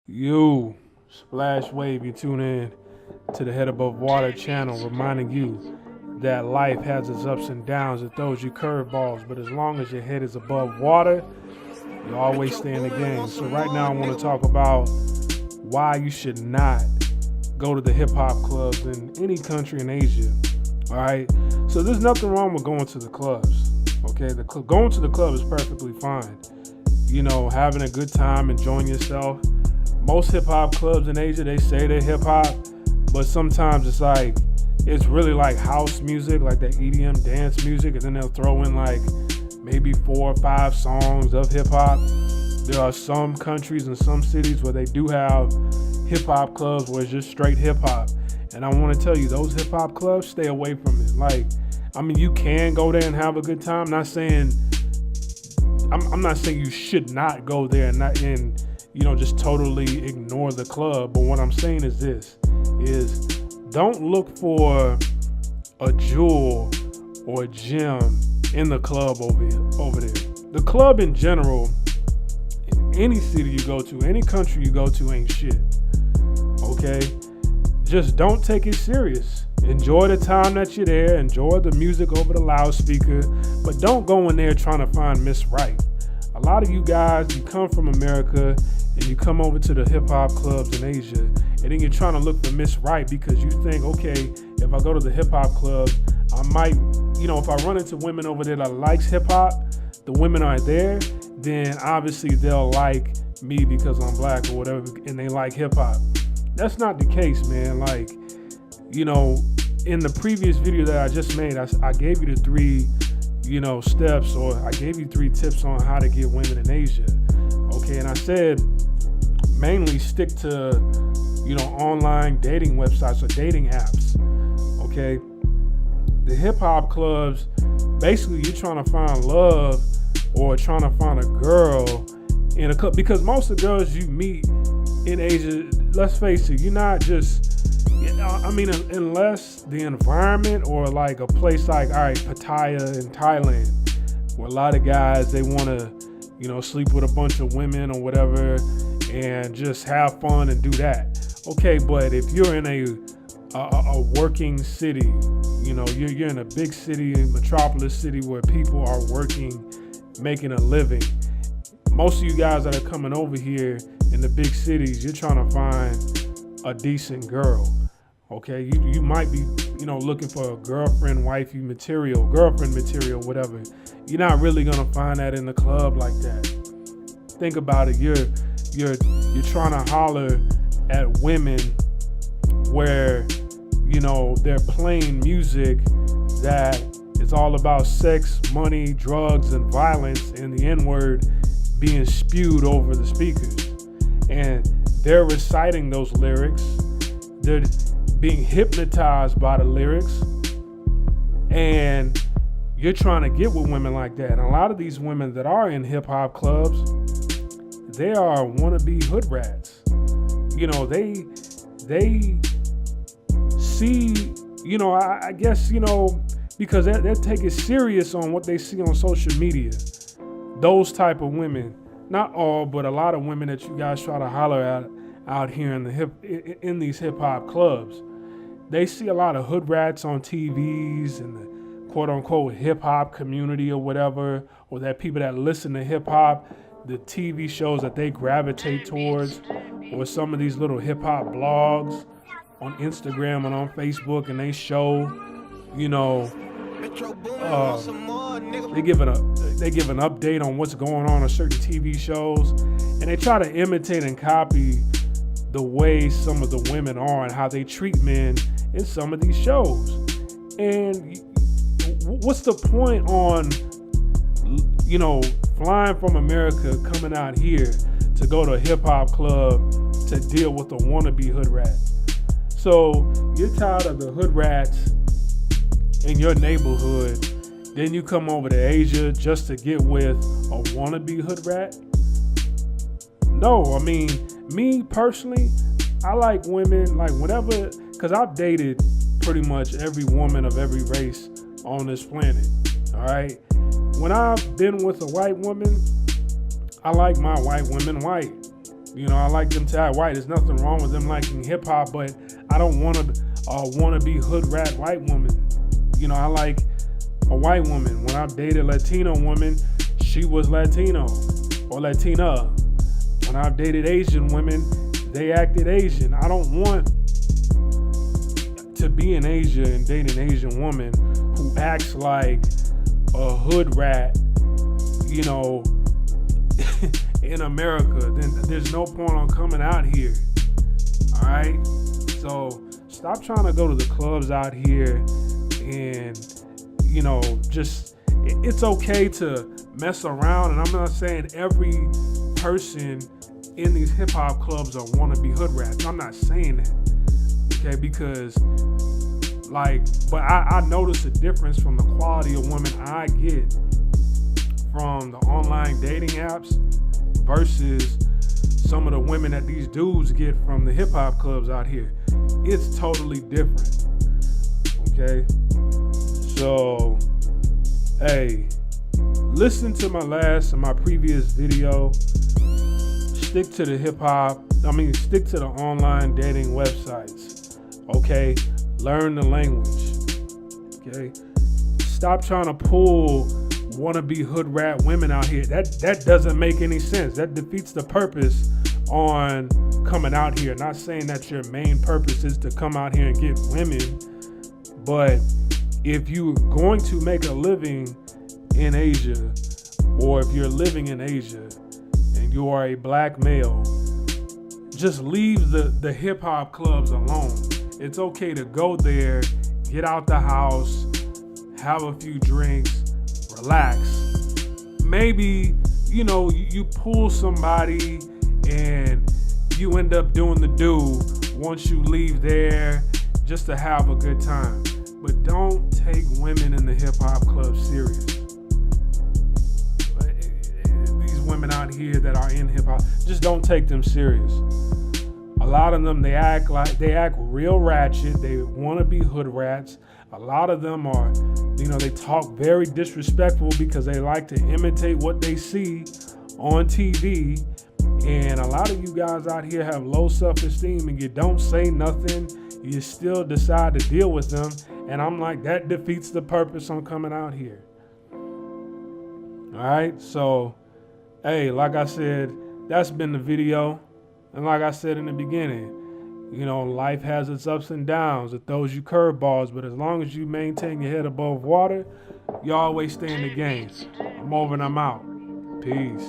You, Splash Wave, you tune in to the Head Above Water channel, reminding you that life has its ups and downs. It throws you curveballs, but as long as your head is above water, you always stay in the game. So right now I want to talk about why you should not go to the hip hop clubs in any country in Asia. All right. So there's nothing wrong with going to the clubs. Okay. Going to the club is perfectly fine. You know, having a good time, enjoying yourself. Most hip hop clubs in Asia, they say they're hip hop, but sometimes it's really like house music, like that EDM dance music, and then they'll throw in like maybe 4 or 5 songs of hip hop. There are some countries and some cities where they do have hip hop clubs where it's just straight hip hop. And I want to tell you, those hip hop clubs, stay away from it. You can go there and have a good time. I'm not saying you should not go there and just totally ignore the club. But what I'm saying is this, is don't look for a jewel or a gem in the club over there. The club in general, in any city you go to, any country you go to, ain't shit. Okay? Just don't take it serious. Enjoy the time that you're there. Enjoy the music over the loudspeaker. But don't go in there trying to find Miss Right. A lot of you guys, you come from America and you come over to the hip hop clubs in Asia, and then you're trying to look for Miss Right because you think, okay, if I go to the hip hop club, I might, if I run into women over there that likes hip hop, the women are there, then obviously they'll like me because I'm black or whatever, and they like hip hop. That's not the case, man. In the previous video that I just made, I gave you the 3, steps, or I gave you 3 tips on how to get women in Asia. Okay, and I said mainly stick to, online dating websites or dating apps. Okay, the hip hop clubs, basically you're trying to find love or trying to find a girl in a club, because most of the girls you meet in Asia, let's face it, you're not just, unless the environment or like a place like, all right, Pattaya in Thailand, where a lot of guys, they want to, sleep with a bunch of women or whatever and just have fun and do that. Okay, but if you're in a working city, you're in a big city, metropolis city where people are working, making a living. Most of you guys that are coming over here in the big cities, you're trying to find a decent girl. Okay, you might be, looking for a girlfriend material, whatever. You're not really gonna find that in the club like that. Think about it. You're trying to holler at women where, they're playing music that is all about sex, money, drugs, and violence, and the N-word being spewed over the speakers. And they're reciting those lyrics. They're being hypnotized by the lyrics. And you're trying to get with women like that. And a lot of these women that are in hip hop clubs, they are wannabe hood rats. They see, I guess, because they take it serious on what they see on social media. Those type of women, not all, but a lot of women that you guys try to holler at out here in these hip hop clubs, they see a lot of hood rats on TVs and the quote unquote hip hop community or whatever, or that people that listen to hip hop, the TV shows that they gravitate towards, or some of these little hip hop blogs on Instagram and on Facebook, and they show, they give an update on what's going on certain TV shows, and they try to imitate and copy the way some of the women are and how they treat men in some of these shows. And what's the point on, flying from America, coming out here to go to a hip hop club to deal with a wannabe hood rat? So you're tired of the hood rats in your neighborhood, then you come over to Asia just to get with a wannabe hood rat? No, me personally, I like women, like whenever, because I've dated pretty much every woman of every race on this planet, all right? When I've been with a white woman, I like my white women white. I like them to act white. There's nothing wrong with them liking hip hop, but I don't want to be hood rat white woman. I like a white woman. When I've dated Latino women, she was Latino or Latina. When I've dated Asian women, they acted Asian. I don't want to be in Asia and date an Asian woman who acts like a hood rat, in America. Then there's no point on coming out here. All right? So stop trying to go to the clubs out here and, it's okay to mess around. And I'm not saying every person in these hip hop clubs are wannabe hood rats. I'm not saying that. Okay, because but I notice a difference from the quality of women I get from the online dating apps versus some of the women that these dudes get from the hip hop clubs out here. It's totally different. Okay, so hey, listen to my previous video. Stick to the stick to the online dating websites. Okay, learn the language. Okay, stop trying to pull wannabe hood rat women out here. That doesn't make any sense. That defeats the purpose on coming out here. Not saying that your main purpose is to come out here and get women, but if you're going to make a living in Asia, or if you're living in Asia and you are a black male, just leave the hip hop clubs alone. It's okay to go there, get out the house, have a few drinks, relax. Maybe, you pull somebody and you end up doing the do once you leave there just to have a good time. But don't take women in the hip hop club serious. These women out here that are in hip hop, just don't take them serious. A lot of them, they act real ratchet. They want to be hood rats. A lot of them are, they talk very disrespectful because they like to imitate what they see on TV. And a lot of you guys out here have low self-esteem and you don't say nothing. You still decide to deal with them. And I'm like, that defeats the purpose on coming out here. All right. So, hey, like I said, that's been the video. And like I said in the beginning, life has its ups and downs. It throws you curveballs, but as long as you maintain your head above water, you always stay in the game. I'm over and I'm out. Peace.